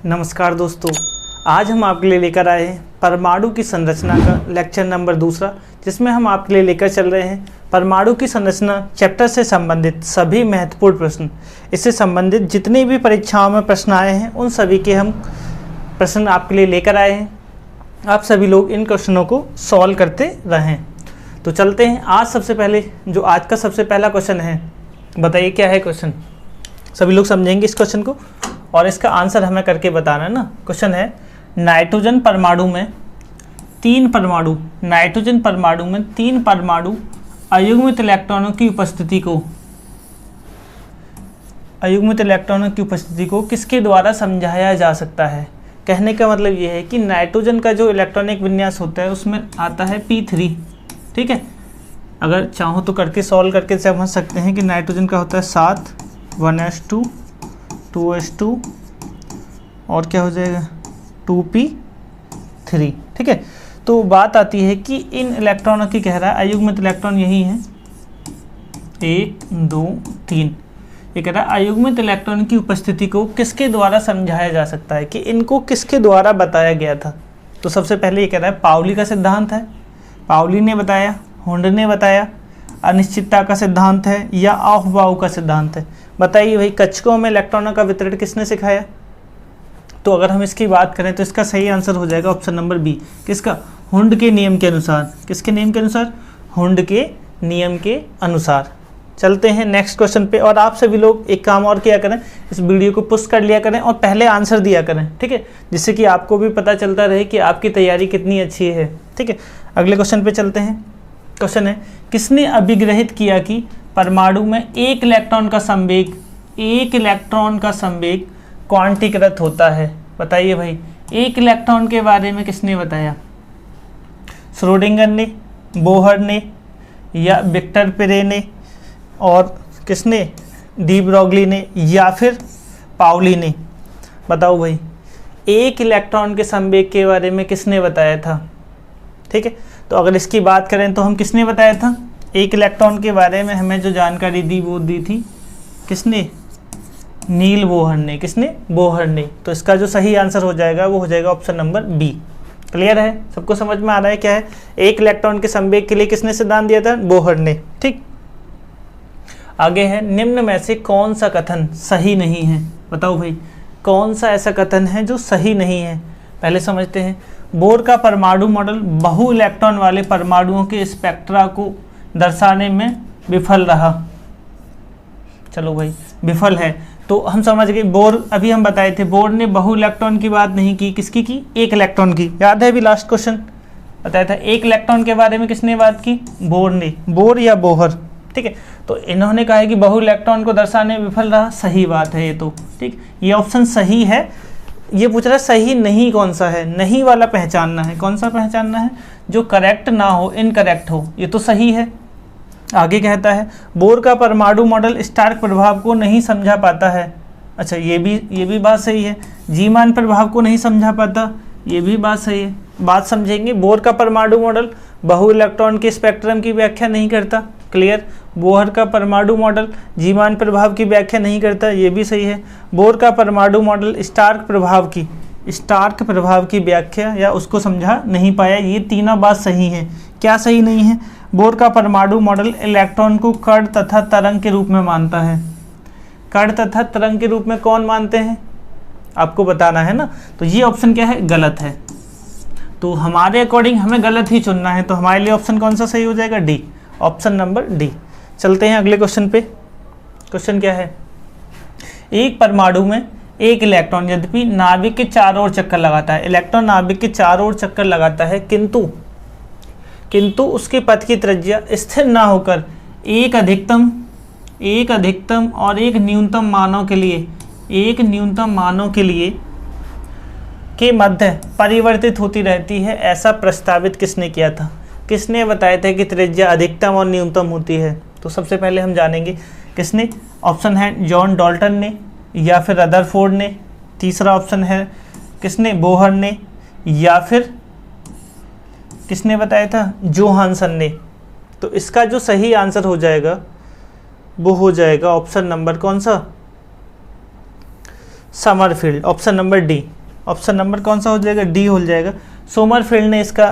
नमस्कार दोस्तों, आज हम आपके लिए लेकर आए हैं परमाणु की संरचना का लेक्चर नंबर 2, जिसमें हम आपके लिए लेकर चल रहे हैं परमाणु की संरचना चैप्टर से संबंधित सभी महत्वपूर्ण प्रश्न। इससे संबंधित जितनी भी परीक्षाओं में प्रश्न आए हैं उन सभी के हम प्रश्न आपके लिए लेकर आए हैं। आप सभी लोग इन क्वेश्चनों को सॉल्व करते रहें। तो चलते हैं। आज सबसे पहले जो आज का सबसे पहला क्वेश्चन है, बताइए क्या है क्वेश्चन। सभी लोग समझेंगे इस क्वेश्चन को और इसका आंसर हमें करके बताना है ना। क्वेश्चन है नाइट्रोजन परमाणु में तीन परमाणु अयुग्मित इलेक्ट्रॉनों की उपस्थिति को किसके द्वारा समझाया जा सकता है। कहने का मतलब ये है कि नाइट्रोजन का जो इलेक्ट्रॉनिक विन्यास होता है उसमें आता है P3। ठीक है, अगर चाहो तो करके सॉल्व करके समझ सकते हैं कि नाइट्रोजन का होता है 7 1s2 2s2 और क्या हो जाएगा 2p3। ठीक है, तो बात आती है कि इन इलेक्ट्रॉनों की कह रहा है अयुग्मित इलेक्ट्रॉन यही है 1 2 3। ये कह रहा है अयुग्मित इलेक्ट्रॉन की उपस्थिति को किसके द्वारा समझाया जा सकता है, कि इनको किसके द्वारा बताया गया था। तो सबसे पहले ये कह रहा है पाउली का सिद्धांत है, पाउली ने बताया, हुंड ने बताया, अनिश्चितता का सिद्धांत है या ऑफ-बाउ का सिद्धांत है। बताइए भाई, कक्षकों में इलेक्ट्रॉनों का वितरण किसने सिखाया। तो अगर हम इसकी बात करें तो इसका सही आंसर हो जाएगा ऑप्शन नंबर बी। किसका? हुंड के नियम के अनुसार। किसके नियम के अनुसार? हुंड के नियम के अनुसार। चलते हैं नेक्स्ट क्वेश्चन पे। और आप सभी लोग एक काम और किया करें, इस वीडियो को पुश कर लिया करें और पहले आंसर दिया करें। ठीक है, जिससे कि आपको भी पता चलता रहे कि आपकी तैयारी कितनी अच्छी है। ठीक है, अगले क्वेश्चन पे चलते हैं। क्वेश्चन है किसने अभिग्रहित किया कि परमाणु में एक इलेक्ट्रॉन का संवेग क्वांटीकृत होता है। बताइए भाई, एक इलेक्ट्रॉन के बारे में किसने बताया? श्रोडिंगर ने, बोहर ने या विक्टर पिरे ने और किसने? डी ब्रोगली ने या फिर पाउली ने। बताओ भाई, एक इलेक्ट्रॉन के संवेग के बारे में किसने बताया था। ठीक है, तो अगर इसकी बात करें तो हम किसने बताया था? एक इलेक्ट्रॉन के बारे में हमें जो जानकारी दी वो दी थी किसने? नील बोहर ने। किसने? बोहर ने। तो इसका जो सही आंसर हो जाएगा वो हो जाएगा ऑप्शन नंबर बी। क्लियर है? सबको समझ में आ रहा है क्या है? एक इलेक्ट्रॉन के संवेग के लिए किसने सिद्धांत दिया था? बोहर ने। ठीक, आगे है निम्न में से कौन सा कथन सही नहीं है। बताओ भाई, कौन सा ऐसा कथन है जो सही नहीं है। पहले समझते हैं। बोर का परमाणु मॉडल बहु इलेक्ट्रॉन वाले परमाणुओं के स्पेक्ट्रा को दर्शाने में विफल रहा। चलो भाई, विफल है तो हम समझ गए। बोर अभी हम बताए थे, बोर ने बहु इलेक्ट्रॉन की बात नहीं की। किसकी की? एक इलेक्ट्रॉन की। याद है अभी लास्ट क्वेश्चन बताया था, एक इलेक्ट्रॉन के बारे में किसने बात की? बोर ने। बोर या बोहर। ठीक है, तो इन्होंने कहा है कि बहु इलेक्ट्रॉन को दर्शाने में विफल रहा। सही बात है ये तो। ठीक, ये ऑप्शन सही है। ये पूछ रहा है सही नहीं कौन सा है, नहीं वाला पहचानना है। कौन सा पहचानना है? जो करेक्ट ना हो, इनकरेक्ट हो। ये तो सही है। आगे कहता है बोर का परमाणु मॉडल स्टार्क प्रभाव को नहीं समझा पाता है। अच्छा, ये भी बात सही है। जीमान प्रभाव को नहीं समझा पाता, ये भी बात सही है। बात समझेंगे। बोर का परमाणु मॉडल बहु इलेक्ट्रॉन के स्पेक्ट्रम की व्याख्या नहीं करता। क्लियर। बोहर का परमाणु मॉडल जीमान प्रभाव की व्याख्या नहीं करता, ये भी सही है। बोर का परमाणु मॉडल स्टार्क प्रभाव की व्याख्या या उसको समझा नहीं पाया, ये तीनों बात सही है। क्या सही नहीं है? बोर का परमाणु मॉडल इलेक्ट्रॉन को कण तथा तरंग के रूप में मानता है। कण तथा तरंग के रूप में कौन मानते हैं आपको बताना है ना। तो ये ऑप्शन क्या है? गलत है। तो हमारे अकॉर्डिंग हमें गलत ही चुनना है। तो हमारे लिए ऑप्शन कौन सा सही हो जाएगा? D, option number D. चलते हैं अगले क्वेश्चन पे। क्वेश्चन क्या है? एक परमाणु में एक इलेक्ट्रॉन यद्यपि नाभिक के चारों ओर चक्कर लगाता है, इलेक्ट्रॉन नाभिक के चारों ओर चक्कर लगाता है, किंतु उसके पथ की त्रिज्या स्थिर ना होकर एक अधिकतम और एक न्यूनतम मानों के लिए के मध्य परिवर्तित होती रहती है। ऐसा प्रस्तावित किसने किया था? किसने बताया था कि त्रिज्या अधिकतम और न्यूनतम होती है? तो सबसे पहले हम जानेंगे किसने। ऑप्शन है जॉन डाल्टन ने या फिर रदरफोर्ड ने। तीसरा ऑप्शन है किसने? बोहर ने या फिर किसने बताया था? जोहानसन ने। तो इसका जो सही आंसर हो जाएगा वो हो जाएगा ऑप्शन नंबर कौन सा? Sommerfeld, option number D. Option number कौन सा हो जाएगा? डी हो जाएगा। सोमरफील्ड ने इसका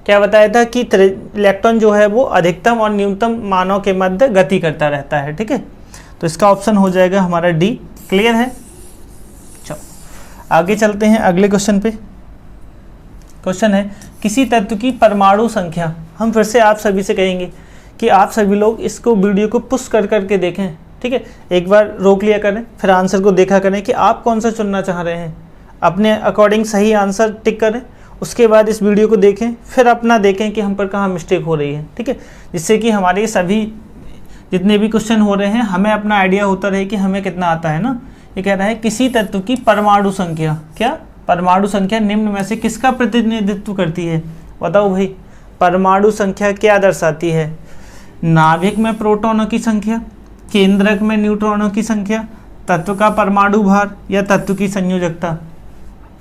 क्या बताया था कि इलेक्ट्रॉन जो है वो अधिकतम और न्यूनतम मानों के मध्य गति करता रहता है। ठीक है, तो इसका ऑप्शन हो जाएगा हमारा डी। क्लियर है? चलो आगे चलते हैं अगले क्वेश्चन पे। क्वेश्चन है किसी तत्व की परमाणु संख्या। हम फिर से आप सभी से कहेंगे कि आप सभी लोग इसको वीडियो को पुश कर करके देखें। ठीक है, एक बार रोक लिया करें, फिर आंसर को देखा करें कि आप कौन सा चुनना चाह रहे हैं, अपने अकॉर्डिंग सही आंसर टिक करें। उसके बाद इस वीडियो को देखें, फिर अपना देखें कि हम पर कहाँ मिस्टेक हो रही है। ठीक है, जिससे कि हमारे सभी जितने भी क्वेश्चन हो रहे हैं हमें अपना आइडिया होता रहे कि हमें कितना आता है ना। ये कह रहा है किसी तत्व की परमाणु संख्या, क्या परमाणु संख्या निम्न में से किसका प्रतिनिधित्व करती है? बताओ भाई, परमाणु संख्या क्या दर्शाती है? नाभिक में प्रोटॉनों की संख्या, केंद्रक में न्यूट्रॉनों की संख्या, तत्व का परमाणु भार या तत्व की संयोजकता?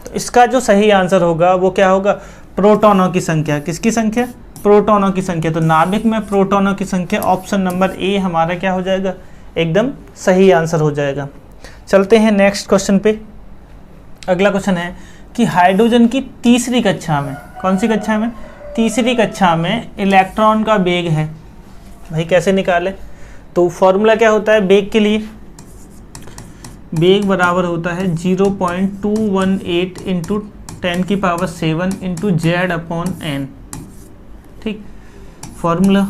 तो इसका जो सही आंसर होगा वो क्या होगा? प्रोटॉनों की संख्या। किसकी संख्या? प्रोटॉनों की संख्या। तो नाभिक में प्रोटॉनों की संख्या, ऑप्शन नंबर ए हमारा क्या हो जाएगा? एकदम सही आंसर हो जाएगा। चलते हैं नेक्स्ट क्वेश्चन पे। अगला क्वेश्चन है कि हाइड्रोजन की तीसरी कक्षा में, कौन सी कक्षा में? तीसरी कक्षा में इलेक्ट्रॉन का वेग है। भाई कैसे निकालें? तो फॉर्मूला क्या होता है वेग के लिए? वेग बराबर होता है 0.218 इंटू 10⁷ इंटू Z/n। ठीक, फॉर्मूला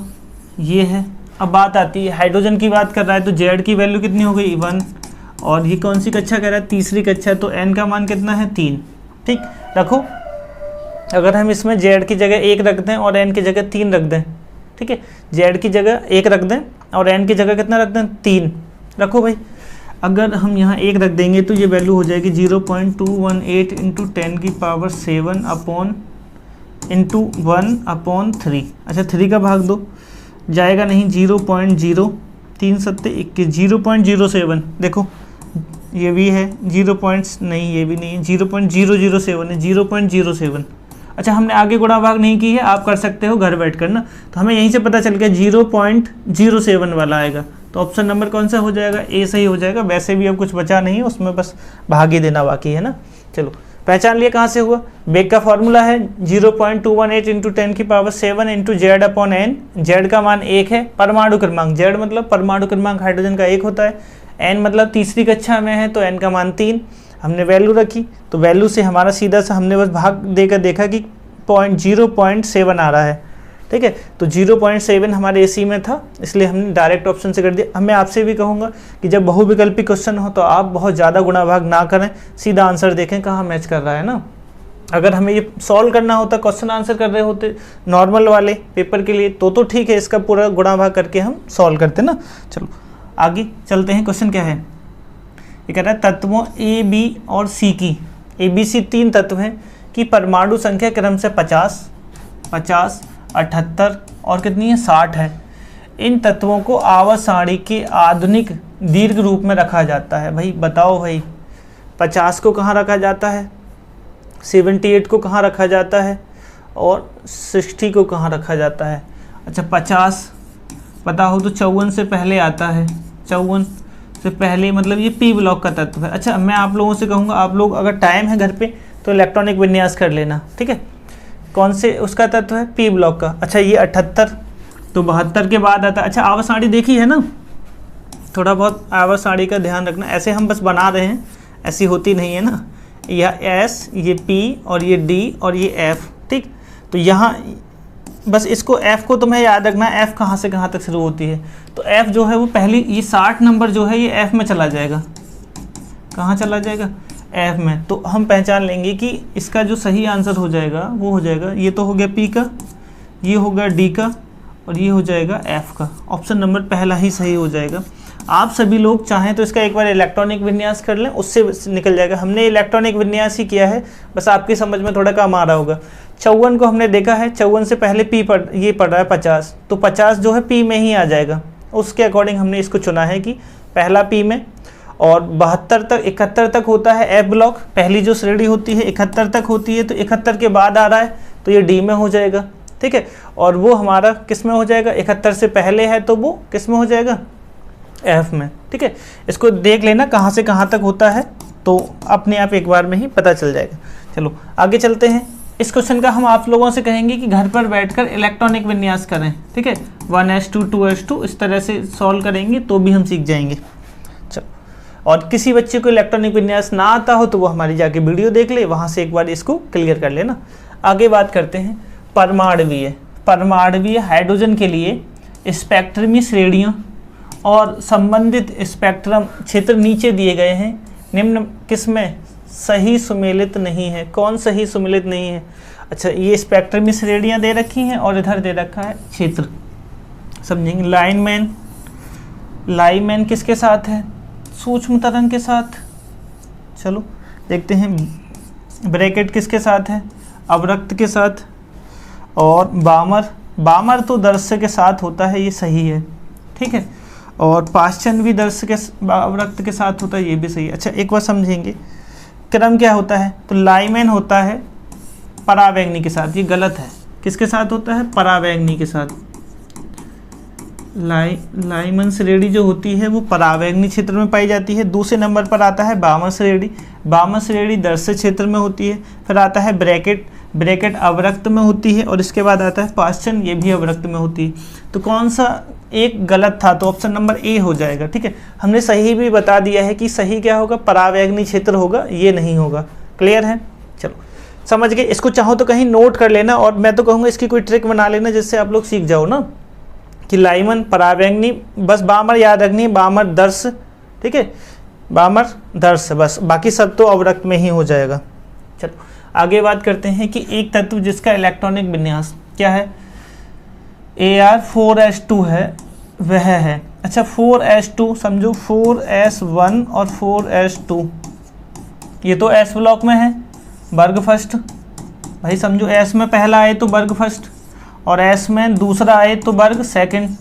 ये है। अब बात आती है हाइड्रोजन की बात कर रहा है तो Z की वैल्यू कितनी हो गई? 1। और ये कौन सी कक्षा कह रहा है? तीसरी कक्षा, तो n का मान कितना है? 3। ठीक, रखो। अगर हम इसमें Z की जगह 1 रख दें और n की जगह 3 रख दें, ठीक है, Z की जगह 1 रख दें और n की जगह कितना रख दें? 3 रखो भाई। अगर हम यहाँ 1 रख देंगे तो ये वैल्यू हो जाएगी 0.218 इंटू 10⁷ अपॉन इंटू 1/3। अच्छा 3 का भाग दो, जाएगा नहीं। 0.0 3 सत्ते 21, 0.07। देखो ये भी है 0. नहीं, ये भी नहीं है, 0.007 है, 0.07। अच्छा हमने आगे गुणा भाग नहीं की है, आप कर सकते हो घर बैठ कर ना। तो हमें यहीं से पता चल गया 0.07 वाला आएगा। तो ऑप्शन नंबर कौन सा हो जाएगा? ए सही हो जाएगा। वैसे भी अब कुछ बचा नहीं है, उसमें बस भाग ही देना बाकी है ना। चलो पहचान लिया कहाँ से हुआ। वेग का फॉर्मूला है 0.218 इंटू 10⁷ इंटू Z/n। Z का मान 1 है। परमाणु क्रमांक, Z मतलब परमाणु क्रमांक हाइड्रोजन का 1 होता है। n मतलब तीसरी कक्षा में है तो n का मान 3। हमने वैल्यू रखी तो वैल्यू से हमारा सीधा सा हमने बस भाग देकर देखा कि 0.7 आ रहा है। ठीक है, तो 0.7 हमारे एसी में था, इसलिए हमने डायरेक्ट ऑप्शन से कर दिया। मैं आपसे भी कहूँगा कि जब बहुविकल्पी क्वेश्चन हो तो आप बहुत ज़्यादा गुणा भाग ना करें, सीधा आंसर देखें कहाँ मैच कर रहा है ना। अगर हमें ये सॉल्व करना होता, क्वेश्चन आंसर कर रहे होते नॉर्मल वाले पेपर के लिए तो ठीक है, इसका पूरा गुणा भाग करके हम सॉल्व करते ना। चलो आगे चलते हैं। क्वेश्चन क्या है? ये कह रहा है तत्वों ए बी और सी की, ए बी सी 3 तत्व हैं कि परमाणु संख्या क्रम से 50, 78 और कितनी है? 60 है। इन तत्वों को आवर्त सारणी के आधुनिक दीर्घ रूप में रखा जाता है। भाई बताओ भाई, 50 को कहाँ रखा जाता है? 78 को कहाँ रखा जाता है? और 60 को कहाँ रखा जाता है? अच्छा 50 पता हो तो 54 से पहले आता है। 54 से पहले मतलब ये पी ब्लॉक का तत्व है। अच्छा मैं आप लोगों से कहूँगा, आप लोग अगर टाइम है घर पे तो इलेक्ट्रॉनिक विन्यास कर लेना। ठीक है, कौन से उसका तत्व है? पी ब्लॉक का। अच्छा ये 78 तो 72 के बाद आता है। अच्छा आवर्त सारणी देखी है ना, थोड़ा बहुत आवर्त सारणी का ध्यान रखना। ऐसे हम बस बना रहे हैं, ऐसी होती नहीं है ना। यह एस, ये पी और ये डी और ये एफ। ठीक, तो यहाँ बस इसको एफ को तुम्हें याद रखना, एफ कहाँ से कहाँ तक शुरू होती है। तो एफ जो है वो पहली, ये 60 नंबर जो है ये एफ में चला जाएगा। कहाँ चला जाएगा? एफ में। तो हम पहचान लेंगे कि इसका जो सही आंसर हो जाएगा वो हो जाएगा, ये तो हो गया पी का, ये होगा डी का और ये हो जाएगा एफ का। ऑप्शन नंबर पहला ही सही हो जाएगा। आप सभी लोग चाहें तो इसका एक बार इलेक्ट्रॉनिक विन्यास कर लें, उससे निकल जाएगा। हमने इलेक्ट्रॉनिक विन्यास ही किया है, बस आपकी समझ में थोड़ा कम आ रहा होगा। 54 को हमने देखा है, 54 से पहले पी ये पढ़ रहा है 50, तो 50 जो है पी में ही आ जाएगा। उसके अकॉर्डिंग हमने इसको चुना है कि पहला पी में, और 72 तक 71 तक होता है एफ ब्लॉक। पहली जो श्रेणी होती है 71 तक होती है, तो 71 के बाद आ रहा है तो ये डी में हो जाएगा। ठीक है, और वो हमारा किस में हो जाएगा? 71 से पहले है तो वो किस में हो जाएगा? एफ में। ठीक है, इसको देख लेना कहाँ से कहाँ तक होता है। तो अपने आप एक बार में ही पता चल जाएगा। चलो आगे चलते हैं। इस क्वेश्चन का हम आप लोगों से कहेंगे कि घर पर बैठकर इलेक्ट्रॉनिक विन्यास करें, ठीक है, 1s2 2s2 इस तरह से सॉल्व करेंगे तो भी हम सीख जाएंगे। चलो, और किसी बच्चे को इलेक्ट्रॉनिक विन्यास ना आता हो तो वो हमारी जाके वीडियो देख ले, वहाँ से एक बार इसको क्लियर कर लेना। आगे बात करते हैं परमाणवीय हाइड्रोजन के लिए स्पेक्ट्रमी श्रेणियों और संबंधित स्पेक्ट्रम क्षेत्र नीचे दिए गए हैं, निम्न किसमें सही सुमेलित नहीं है? कौन सही सुमेलित नहीं है? अच्छा, ये स्पेक्ट्रमी श्रेणियाँ दे रखी हैं और इधर दे रखा है क्षेत्र, समझेंगे। लाइनमैन किसके साथ है? सूक्ष्म तरंग के साथ। चलो देखते हैं, ब्रैकेट किसके साथ है? अवरक्त के साथ। और बामर तो दर्श्य के साथ होता है, ये सही है, ठीक है। और पाश्चन भी दर्श्य के अवरक्त के साथ होता है, ये भी सही है। अच्छा, एक बार समझेंगे क्रम क्या होता है। तो लाइमैन होता है परावैंगनी के साथ, ये गलत है। किसके साथ होता है? परावैंगनी के साथ। लाइमन श्रेणी जो होती है वो परावैंगनी क्षेत्र में पाई जाती है। दूसरे नंबर पर आता है बामर श्रेणी दर्श्य क्षेत्र में होती है। फिर आता है ब्रैकेट अवरक्त में होती है, और इसके बाद आता है पाश्चन, ये भी अवरक्त में होती है। तो कौन सा एक गलत था? तो ऑप्शन नंबर ए हो जाएगा, ठीक है। हमने सही भी बता दिया है कि सही क्या होगा? परावैंगनी क्षेत्र होगा, ये नहीं होगा। क्लियर है? चलो समझ गए। इसको चाहो तो कहीं नोट कर लेना, और मैं तो कहूँगा इसकी कोई ट्रिक बना लेना जिससे आप लोग सीख जाओ ना, कि लाइमन परावैंगनी, बस बामर याद रखनी है, बामर दर्श, ठीक है, बामर दर्श, बस बाकी सब तो अवरक्त में ही हो जाएगा। चलो आगे बात करते हैं कि एक तत्व जिसका इलेक्ट्रॉनिक विन्यास क्या है? Ar4s2 है, वह है। अच्छा, 4s2 समझो, 4s1 और 4s2, ये तो s ब्लॉक में है, वर्ग फर्स्ट भाई, समझो s में पहला आए तो वर्ग फर्स्ट, और s में दूसरा आए तो वर्ग सेकंड।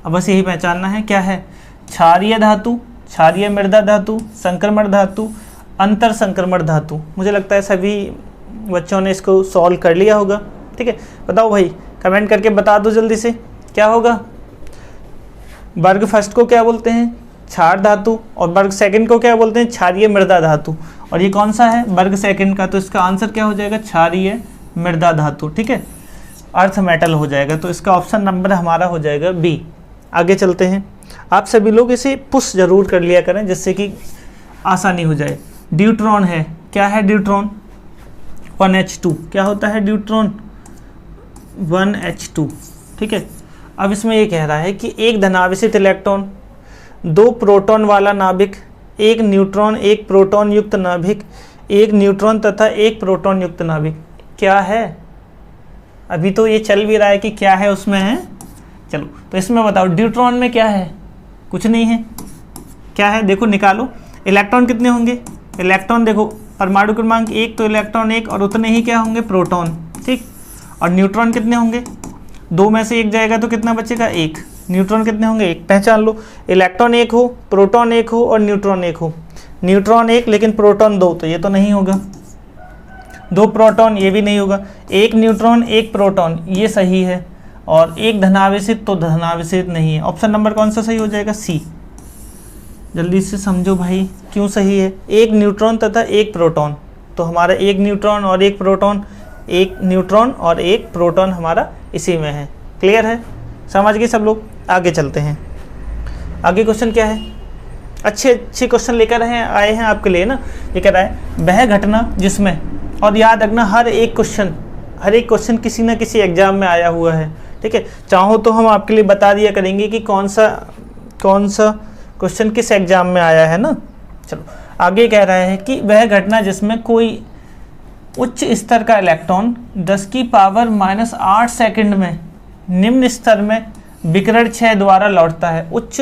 अब बस यही पहचानना है क्या है? क्षारीय धातु, क्षारीय मृदा धातु, संक्रमण धातु, अंतर संक्रमण धातु। मुझे लगता है सभी बच्चों ने इसको सॉल्व कर लिया होगा, ठीक है। बताओ भाई, कमेंट करके बता दो जल्दी से, क्या होगा? वर्ग फर्स्ट को क्या बोलते हैं? क्षार धातु, और वर्ग सेकंड को क्या बोलते हैं? क्षारीय मृदा धातु। और ये कौन सा है? वर्ग सेकंड का। तो इसका आंसर क्या हो जाएगा? क्षारीय मृदा धातु, ठीक है, अर्थ मेटल हो जाएगा। तो इसका ऑप्शन नंबर हमारा हो जाएगा बी। आगे चलते हैं। आप सभी लोग इसे पुश जरूर कर लिया करें जिससे कि आसानी हो जाए। ड्यूट्रॉन है, क्या है ड्यूट्रॉन? 1h2। क्या होता है ड्यूट्रॉन? 1h2, ठीक है। अब इसमें ये कह रहा है कि एक धनावेशित इलेक्ट्रॉन, 2 प्रोटॉन वाला नाभिक, 1 न्यूट्रॉन 1 प्रोटॉन युक्त नाभिक, 1 न्यूट्रॉन तथा 1 प्रोटॉन युक्त नाभिक। क्या है? अभी तो ये चल भी रहा है कि क्या है उसमें है। चलो तो इसमें बताओ ड्यूट्रॉन में क्या है? कुछ नहीं है। क्या है? देखो निकालो। इलेक्ट्रॉन कितने होंगे? इलेक्ट्रॉन देखो, परमाणु क्रमांक 1 तो इलेक्ट्रॉन 1, और उतने ही क्या होंगे? प्रोटॉन, ठीक। और न्यूट्रॉन कितने होंगे? 2 में से 1 जाएगा तो कितना बचेगा? 1। न्यूट्रॉन कितने होंगे? 1। पहचान लो, इलेक्ट्रॉन 1 हो, प्रोटॉन 1 हो और न्यूट्रॉन 1 हो। न्यूट्रॉन 1 लेकिन प्रोटॉन 2, तो ये तो नहीं होगा। 2 प्रोटॉन, ये भी नहीं होगा। 1 न्यूट्रॉन 1 प्रोटॉन, ये सही है। और 1 धनावेशित, तो धनावेशित नहीं है। ऑप्शन नंबर कौन सा सही हो जाएगा? सी। जल्दी से समझो भाई, क्यों सही है? 1 न्यूट्रॉन तथा 1 प्रोटॉन, तो हमारा 1 न्यूट्रॉन और 1 प्रोटॉन, 1 न्यूट्रॉन और 1 प्रोटॉन हमारा इसी में है। क्लियर है? समझ गए सब लोग? आगे चलते हैं। आगे क्वेश्चन क्या है? अच्छे क्वेश्चन लेकर आए हैं आपके लिए ना। ये कह रहा है वह घटना जिसमें, और याद रखना हर एक क्वेश्चन किसी ना किसी एग्जाम में आया हुआ है, ठीक है। चाहो तो हम आपके लिए बता दिया करेंगे कि कौन सा क्वेश्चन किस एग्जाम में आया है ना। चलो आगे कह रहा है कि वह घटना जिसमें कोई उच्च स्तर का इलेक्ट्रॉन 10⁻⁸ सेकंड में निम्न स्तर में विकिरण क्षय द्वारा लौटता है। उच्च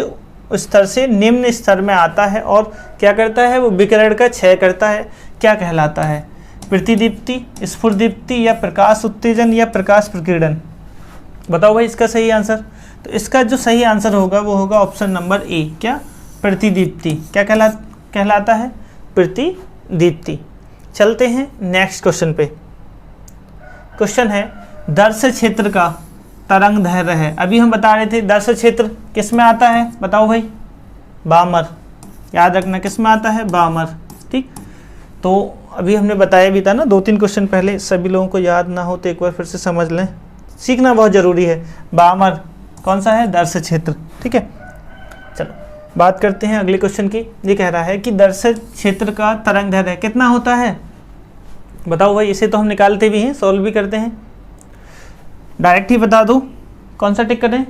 स्तर से निम्न स्तर में आता है और क्या करता है? वो विकिरण का क्षय करता है। क्या कहलाता है? प्रतिदीप्ति, स्फुरदीप्ति, या प्रकाश उत्तेजन, या प्रकाश प्रकीर्णन। बताओ भाई इसका सही आंसर। तो इसका जो सही आंसर होगा वो होगा ऑप्शन नंबर ए। क्या? प्रतिदीप्ति। क्या कहलाता है? प्रतिदीप्ति। चलते हैं नेक्स्ट क्वेश्चन पे। क्वेश्चन है दर्श क्षेत्र का तरंग दैर्घ्य है। अभी हम बता रहे थे दर्श क्षेत्र किस में आता है? बताओ भाई। बामर। याद रखना किस में आता है? बामर। ठीक। तो अभी हमने बताया भी था ना 2-3 क्वेश्चन पहले, सभी लोगों को याद ना हो तो एक बार फिर से समझ लें, सीखना बहुत ज़रूरी है। बामर कौन सा है? दर्श क्षेत्र, ठीक है। चलो बात करते हैं अगले क्वेश्चन की। ये कह रहा है कि दर्श क्षेत्र का तरंग दैर्ध्य कितना होता है? बताओ भाई, इसे तो हम निकालते भी हैं, सॉल्व भी करते हैं, डायरेक्ट ही बता दो। कौन सा टिक करें?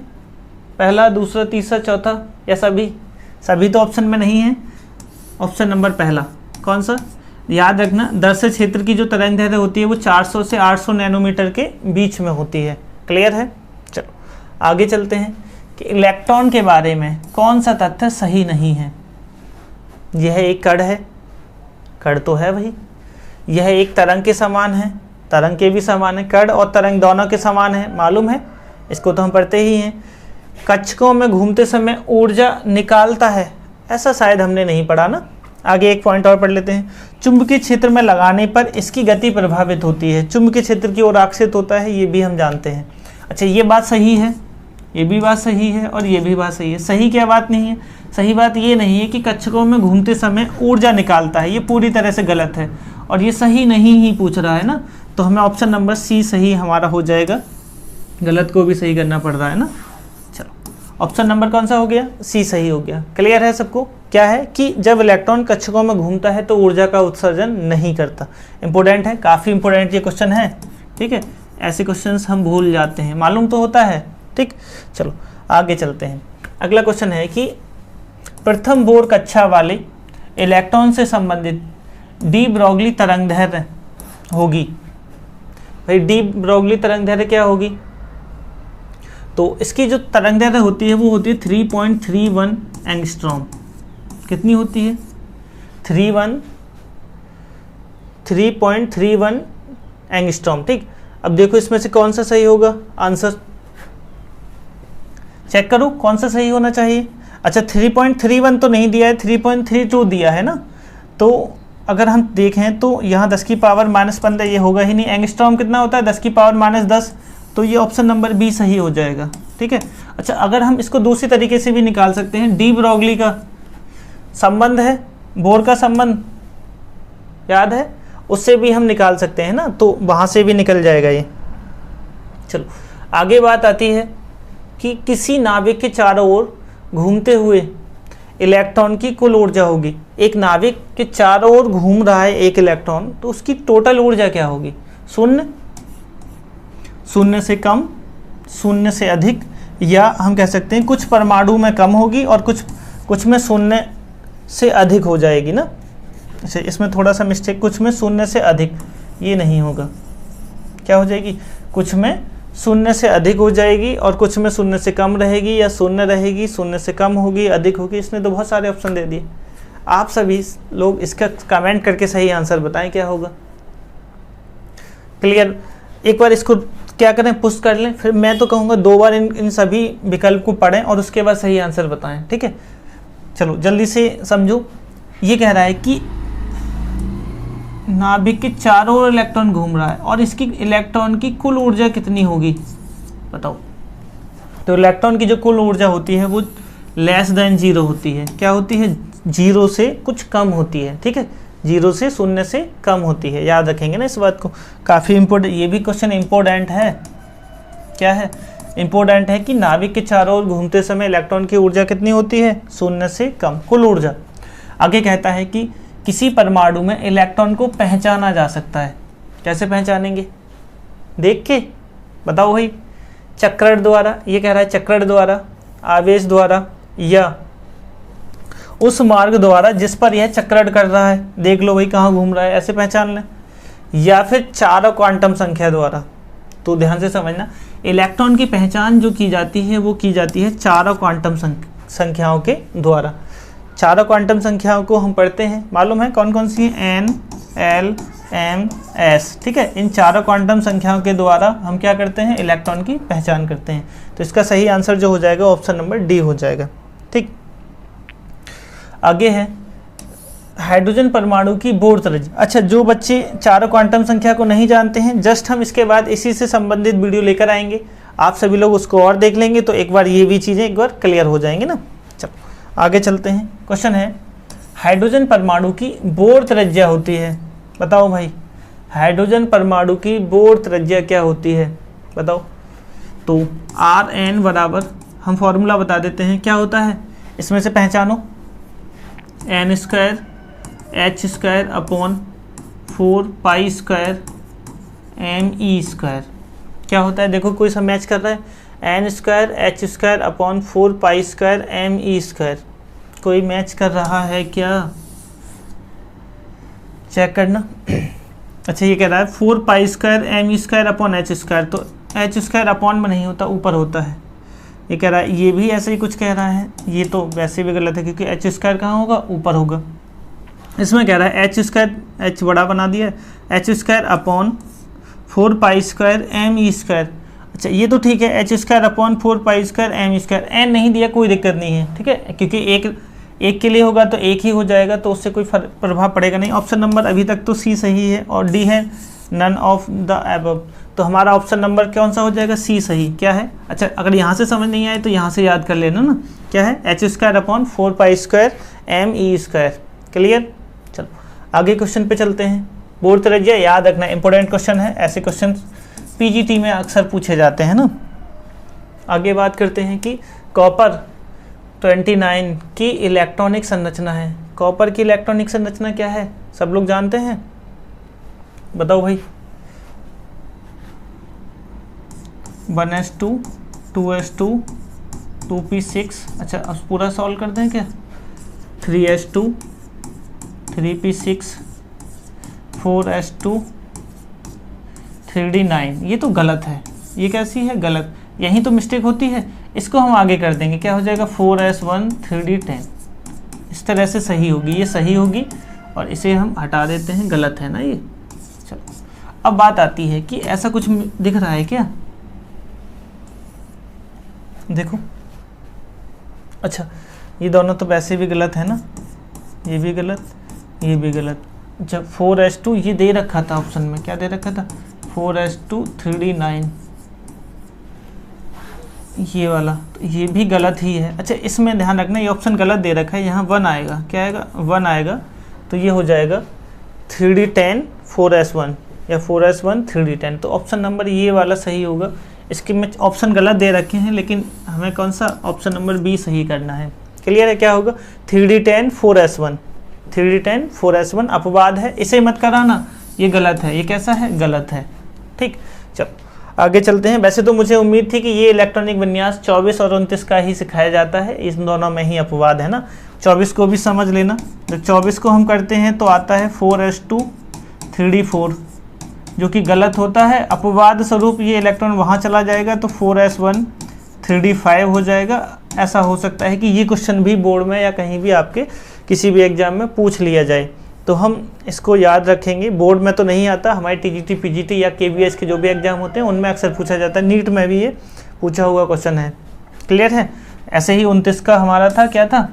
पहला, दूसरा, तीसरा, चौथा या सभी? सभी तो ऑप्शन में नहीं है। ऑप्शन नंबर पहला कौन सा? याद रखना, दर्श क्षेत्र की जो तरंग दैर्ध्य होती है वो 400 से 800 नैनोमीटर के बीच में होती है। क्लियर है? चलो आगे चलते हैं कि इलेक्ट्रॉन के बारे में कौन सा तथ्य सही नहीं है। यह एक कण है, कण तो है भाई। यह एक तरंग के समान है, तरंग के भी समान है। कण और तरंग दोनों के समान है, मालूम है, इसको तो हम पढ़ते ही हैं। कक्षकों में घूमते समय ऊर्जा निकालता है, ऐसा शायद हमने नहीं पढ़ा ना। आगे एक पॉइंट और पढ़ लेते हैं। चुंबकीय क्षेत्र में लगाने पर इसकी गति प्रभावित होती है, चुंबकीय क्षेत्र की ओर आकर्षित होता है, ये भी हम जानते हैं। अच्छा, ये बात सही है, ये भी बात सही है और ये भी बात सही है। सही क्या बात नहीं है? सही बात ये नहीं है कि कक्षकों में घूमते समय ऊर्जा निकालता है, ये पूरी तरह से गलत है और ये सही नहीं ही पूछ रहा है ना। तो हमें ऑप्शन नंबर सी सही हमारा हो जाएगा, गलत को भी सही करना पड़ रहा है ना। चलो ऑप्शन नंबर कौन सा हो गया? सी सही हो गया। क्लियर है सबको? क्या है कि जब इलेक्ट्रॉन कक्षकों में घूमता है तो ऊर्जा का उत्सर्जन नहीं करता। इंपॉर्टेंट है, काफ़ी इंपॉर्टेंट ये क्वेश्चन है, ठीक है। ऐसे क्वेश्चंस हम भूल जाते हैं, मालूम तो होता है, ठीक। चलो आगे चलते हैं। अगला क्वेश्चन है कि प्रथम बोर कक्षा वाले इलेक्ट्रॉन से संबंधित डी ब्रोगली तरंग दैर्ध्य होगी। भाई डी ब्रोगली तरंग दैर्ध्य क्या होगी? तो इसकी जो तरंग दैर्ध्य होती है वो होती है 3.31 एंगस्ट्रॉम। कितनी होती है? 3.31 एंगस्ट्रॉम, ठीक। अब देखो इसमें से कौन सा सही होगा आंसर, चेक करो कौन सा सही होना चाहिए। अच्छा 3.31 तो नहीं दिया है, 3.32 दिया है ना। तो अगर हम देखें तो यहाँ 10 की पावर -15 ये होगा ही नहीं। एंगस्ट्रॉम कितना होता है? 10 की पावर -10, तो ये ऑप्शन नंबर बी सही हो जाएगा, ठीक है। अच्छा अगर हम इसको दूसरी तरीके से भी निकाल सकते हैं, डी ब्रोगली का संबंध है, बोर का संबंध याद है, उससे भी हम निकाल सकते हैं ना, तो वहाँ से भी निकल जाएगा ये। चलो आगे बात आती है कि किसी नाभिक के चारों ओर घूमते हुए इलेक्ट्रॉन की कुल ऊर्जा होगी। एक नाभिक के चारों ओर घूम रहा है एक इलेक्ट्रॉन, तो उसकी टोटल ऊर्जा क्या होगी? शून्य, शून्य से कम, शून्य से अधिक, या हम कह सकते हैं कुछ परमाणु में कम होगी और कुछ में शून्य से अधिक हो जाएगी ना। अच्छा इसमें थोड़ा सा मिस्टेक, कुछ में शून्य से अधिक, ये नहीं होगा, क्या हो जाएगी? कुछ में शून्य से अधिक हो जाएगी और कुछ में शून्य से कम रहेगी, या शून्य रहेगी, शून्य से कम होगी, अधिक होगी। इसने तो बहुत सारे ऑप्शन दे दिए। आप सभी लोग इसका कमेंट करके सही आंसर बताएं क्या होगा। क्लियर? एक बार इसको क्या करें, पुश कर लें, फिर मैं तो कहूँगा 2 बार इन सभी विकल्प को पढ़ें और उसके बाद सही आंसर बताएं, ठीक है। चलो जल्दी से समझो। ये कह रहा है कि नाभिक के चारों ओर इलेक्ट्रॉन घूम रहा है और इसकी इलेक्ट्रॉन की कुल ऊर्जा कितनी होगी बताओ। तो इलेक्ट्रॉन की जो कुल ऊर्जा होती है वो लेस देन 0 होती है। क्या होती है? 0 से कुछ कम होती है, ठीक है। 0 से शून्य से कम होती है, याद रखेंगे ना इस बात को। काफ़ी इंपॉर्टेंट, ये भी क्वेश्चन इंपॉर्टेंट है। क्या है? इंपॉर्टेंट है कि नाभिक के चारों ओर घूमते समय इलेक्ट्रॉन की ऊर्जा कितनी होती है? शून्य से कम, कुल ऊर्जा। आगे कहता है कि किसी परमाणु में इलेक्ट्रॉन को पहचाना जा सकता है। कैसे पहचानेंगे? देख के बताओ भाई। चक्रण द्वारा, ये कह रहा है चक्रण द्वारा, आवेश द्वारा, या उस मार्ग द्वारा जिस पर यह चक्रण कर रहा है। देख लो भाई कहाँ घूम रहा है, ऐसे पहचान लें। या फिर चारों क्वांटम संख्या द्वारा। तो ध्यान से समझना, इलेक्ट्रॉन की पहचान जो की जाती है वो की जाती है चारों क्वांटम संख्याओं के द्वारा। चारों क्वांटम संख्याओं को हम पढ़ते हैं, मालूम है कौन कौन सी हैं? N, L, M, S, ठीक है। इन चारों क्वांटम संख्याओं के द्वारा हम क्या करते हैं? इलेक्ट्रॉन की पहचान करते हैं। तो इसका सही आंसर जो हो जाएगा ऑप्शन नंबर डी हो जाएगा, ठीक। आगे है हाइड्रोजन परमाणु की बोर त्रिज्या। अच्छा जो बच्चे चारों क्वांटम संख्या को नहीं जानते हैं, जस्ट हम इसके बाद इसी से संबंधित वीडियो लेकर आएंगे, आप सभी लोग उसको और देख लेंगे तो एक बार ये भी चीज़ें एक बार क्लियर हो जाएंगी ना। चलो आगे चलते हैं। क्वेश्चन है हाइड्रोजन परमाणु की बोर त्रिज्या होती है? बताओ भाई, हाइड्रोजन परमाणु की बोर त्रिज्या क्या होती है? बताओ। तो आर एन बराबर, हम फॉर्मूला बता देते हैं क्या होता है, इसमें से पहचानो, N square H square upon 4 pi square M E square. क्या होता है देखो, कोई सा मैच कर रहा है, N square H square upon 4 pi square M E square. कोई मैच कर रहा है क्या? चेक करना। अच्छा, ये कह रहा है 4 pi square M E square upon H square, तो एच स्क्वायर अपॉन में नहीं होता, ऊपर होता है। ये कह रहा है, ये भी ऐसे ही कुछ कह रहा है, ये तो वैसे भी गलत है क्योंकि एच स्क्वायर कहाँ होगा, ऊपर होगा। इसमें कह रहा है एच स्क्वायर, एच बड़ा बना दिया, H square upon 4 pi square M E square. अच्छा, ये तो ठीक है, H square upon 4 pi square M E square. N नहीं दिया, कोई दिक्कत नहीं है, ठीक है, क्योंकि एक के लिए होगा तो एक ही हो जाएगा, तो उससे कोई प्रभाव पड़ेगा नहीं। ऑप्शन नंबर अभी तक तो सी सही है और डी है नन ऑफ द अबव, तो हमारा ऑप्शन नंबर कौन सा हो जाएगा, सी सही। क्या है? अच्छा, अगर यहाँ से समझ नहीं आए तो यहाँ से याद कर लेना ना, क्या है, H square upon 4 pi square M E square. Clear? चलो आगे क्वेश्चन पे चलते हैं। बोर त्रिज्या याद रखना, इंपॉर्टेंट क्वेश्चन है, ऐसे क्वेश्चन पीजीटी में अक्सर पूछे जाते हैं ना। आगे बात करते हैं कि कॉपर 29 की इलेक्ट्रॉनिक संरचना है। कॉपर की इलेक्ट्रॉनिक संरचना क्या है, सब लोग जानते हैं? बताओ भाई। 1s2 2s2 2p6। अच्छा, अब पूरा सॉल्व कर दें क्या? 3s2 3p6 4s2 3d9। ये तो गलत है, ये कैसी है, गलत, यहीं तो मिस्टेक होती है। इसको हम आगे कर देंगे, क्या हो जाएगा, 4s1 3d10। इस तरह से सही होगी, ये सही होगी, और इसे हम हटा देते हैं, गलत है ना ये। चलो, अब बात आती है कि ऐसा कुछ दिख रहा है क्या, देखो। अच्छा, ये दोनों तो वैसे भी गलत है ना, ये भी गलत, ये भी गलत। जब 4s2 ये दे रखा था ऑप्शन में, क्या दे रखा था, 4s2 3d9, ये वाला, तो ये भी गलत ही है। अच्छा, इसमें ध्यान रखना, ये ऑप्शन गलत दे रखा है, यहाँ 1 आएगा, क्या आएगा, 1 आएगा, तो ये हो जाएगा 3d10 4s1 या 4s1 3d10। तो ऑप्शन नंबर ये वाला सही होगा। इसके में ऑप्शन गलत दे रखे हैं, लेकिन हमें कौन सा, ऑप्शन नंबर बी सही करना है। क्लियर है? क्या होगा, 3d10 4s1, 3d10 4s1 अपवाद है, इसे मत कराना, ये गलत है। ये कैसा है, गलत है। ठीक, चलो आगे चलते हैं। वैसे तो मुझे उम्मीद थी कि ये इलेक्ट्रॉनिक विन्यास 24 और 29 का ही सिखाया जाता है, इस दोनों में ही अपवाद है ना। 24 को भी समझ लेना, जब 24 को हम करते हैं तो आता है 4s2 3d4, जो कि गलत होता है। अपवाद स्वरूप ये इलेक्ट्रॉन वहाँ चला जाएगा, तो 4s1 3d5 हो जाएगा। ऐसा हो सकता है कि ये क्वेश्चन भी बोर्ड में या कहीं भी आपके किसी भी एग्जाम में पूछ लिया जाए, तो हम इसको याद रखेंगे। बोर्ड में तो नहीं आता, हमारे टीजीटी पीजीटी या केवीएस के जो भी एग्जाम होते हैं उनमें अक्सर पूछा जाता है, नीट में भी ये पूछा हुआ क्वेश्चन है। क्लियर है? ऐसे ही 29 का हमारा था, क्या था,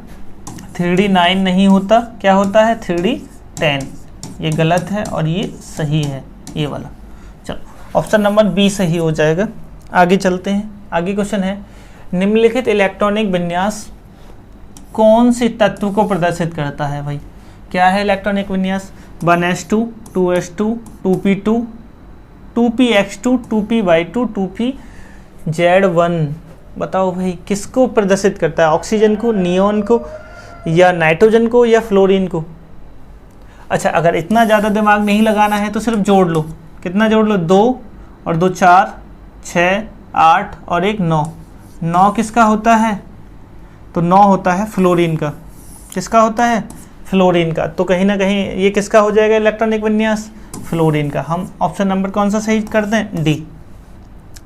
3d9 नहीं होता, क्या होता है, 3d10। ये गलत है और ये सही है, ये वाला। चलो, ऑप्शन नंबर बी सही हो जाएगा। आगे चलते हैं। आगे क्वेश्चन है, निम्नलिखित इलेक्ट्रॉनिक विन्यास कौन से तत्व को प्रदर्शित करता है? भाई क्या है इलेक्ट्रॉनिक विन्यास, 1s2 2s2 2p2 2px2 2py2 2pz1। बताओ भाई, किसको प्रदर्शित करता है, ऑक्सीजन को, नियोन को, या नाइट्रोजन को, या फ्लोरीन को? अच्छा, अगर इतना ज़्यादा दिमाग नहीं लगाना है तो सिर्फ जोड़ लो। कितना जोड़ लो, 2 और 2 4 6 8 और 1 9। 9 किसका होता है, तो 9 होता है फ्लोरीन का। किसका होता है, फ्लोरीन का। तो कहीं ना कहीं ये किसका हो जाएगा इलेक्ट्रॉनिक विन्यास, फ्लोरीन का। हम ऑप्शन नंबर कौन सा सही करते हैं, डी।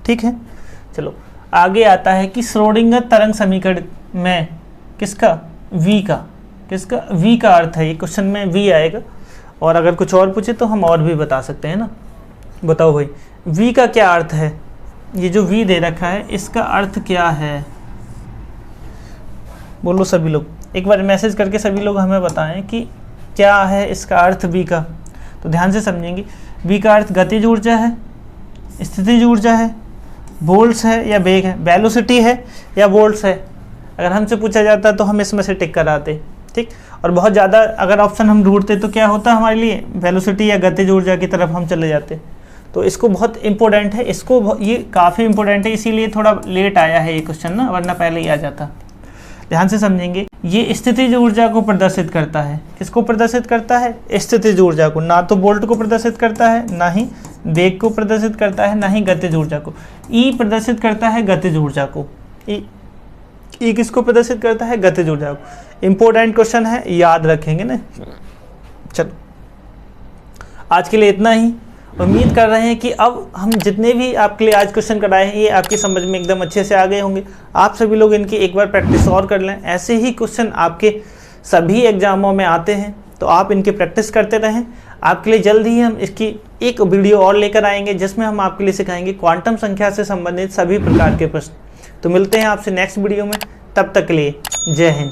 ठीक है, चलो आगे आता है कि श्रोडिंगर तरंग समीकरण में किसका, वी का, किसका, वी का अर्थ है। ये क्वेश्चन में वी आएगा, और अगर कुछ और पूछे तो हम और भी बता सकते हैं ना। बताओ भाई, वी का क्या अर्थ है, ये जो वी दे रखा है इसका अर्थ क्या है, बोलो सभी लोग, एक बार मैसेज करके सभी लोग हमें बताएं कि क्या है इसका अर्थ वी का। तो ध्यान से समझेंगे, वी का अर्थ गतिज ऊर्जा है, स्थितिज ऊर्जा है, वोल्ट्स है या वेग है, वेलोसिटी है या वोल्ट्स है। अगर हमसे पूछा जाता तो हम इसमें से टिक कराते। ठीक, और बहुत ज़्यादा अगर ऑप्शन हम ढूंढते तो क्या होता हमारे लिए, वेलोसिटी या गतिज ऊर्जा की तरफ हम चले जाते। तो इसको बहुत इंपॉर्टेंट है, इसको ये काफ़ी इंपॉर्टेंट है, इसीलिए थोड़ा लेट आया है ये क्वेश्चन ना, वरना पहले ही आ जाता। ध्यान से समझेंगे, ये स्थितिज ऊर्जा को प्रदर्शित करता है। किसको प्रदर्शित करता है? स्थितिज ऊर्जा को। ना तो वोल्ट को प्रदर्शित करता है, ना ही वेग को प्रदर्शित करता है, ना ही गतिज ऊर्जा को। ई प्रदर्शित करता है गतिज ऊर्जा को। ई किसको प्रदर्शित करता है? गतिज ऊर्जा को। इंपॉर्टेंट क्वेश्चन है, याद रखेंगे ना। चलो आज के लिए इतना ही। उम्मीद कर रहे हैं कि अब हम जितने भी आपके लिए आज क्वेश्चन कराए हैं ये आपकी समझ में एकदम अच्छे से आ गए होंगे। आप सभी लोग इनकी एक बार प्रैक्टिस और कर लें। ऐसे ही क्वेश्चन आपके सभी एग्जामों में आते हैं, तो आप इनकी प्रैक्टिस करते रहें। आपके लिए जल्द ही हम इसकी एक वीडियो और लेकर आएंगे जिसमें हम आपके लिए सिखाएंगे क्वांटम संख्या से संबंधित सभी प्रकार के प्रश्न। तो मिलते हैं आपसे नेक्स्ट वीडियो में, तब तक के लिए जय हिंद।